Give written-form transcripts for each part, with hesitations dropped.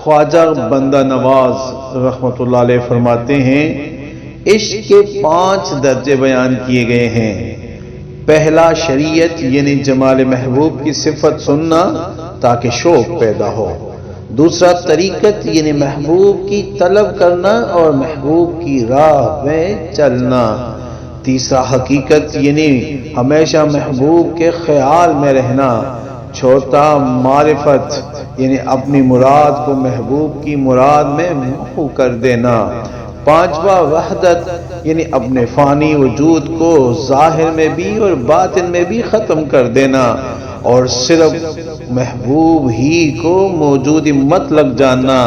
خواجہ بندہ نواز رحمۃ اللہ علیہ فرماتے ہیں عشق کے 5 درجے بیان کیے گئے ہیں۔ پہلا شریعت یعنی جمال محبوب کی صفت سننا تاکہ شوق پیدا ہو۔ دوسرا طریقت یعنی محبوب کی طلب کرنا اور محبوب کی راہ میں چلنا۔ تیسرا حقیقت یعنی ہمیشہ محبوب کے خیال میں رہنا۔ چوتھا معرفت یعنی اپنی مراد کو محبوب کی مراد میں محو کر دینا۔ پانچواں وحدت یعنی اپنے فانی وجود کو ظاہر میں بھی اور باطن میں بھی ختم کر دینا اور صرف محبوب ہی کو موجودی مطلق جاننا۔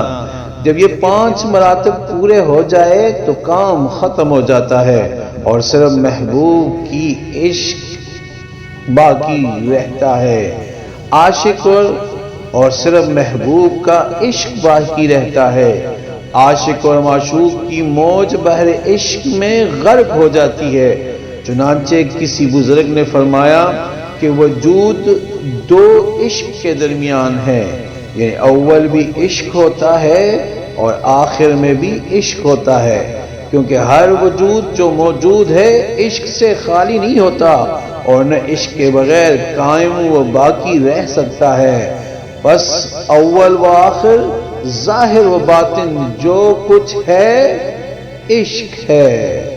جب یہ 5 مراتب پورے ہو جائے تو کام ختم ہو جاتا ہے اور صرف محبوب کی عشق باقی رہتا ہے۔ عاشق اور صرف محبوب کا عشق باقی رہتا ہے۔ عاشق اور معشوق کی موج بحر عشق میں غرق ہو جاتی ہے۔ چنانچہ کسی بزرگ نے فرمایا کہ وجود 2 عشق کے درمیان ہے، یعنی اول بھی عشق ہوتا ہے اور آخر میں بھی عشق ہوتا ہے، کیونکہ ہر وجود جو موجود ہے عشق سے خالی نہیں ہوتا اور نہ عشق کے بغیر قائم و باقی رہ سکتا ہے۔ بس اول و آخر، ظاہر و باطن جو کچھ ہے عشق ہے۔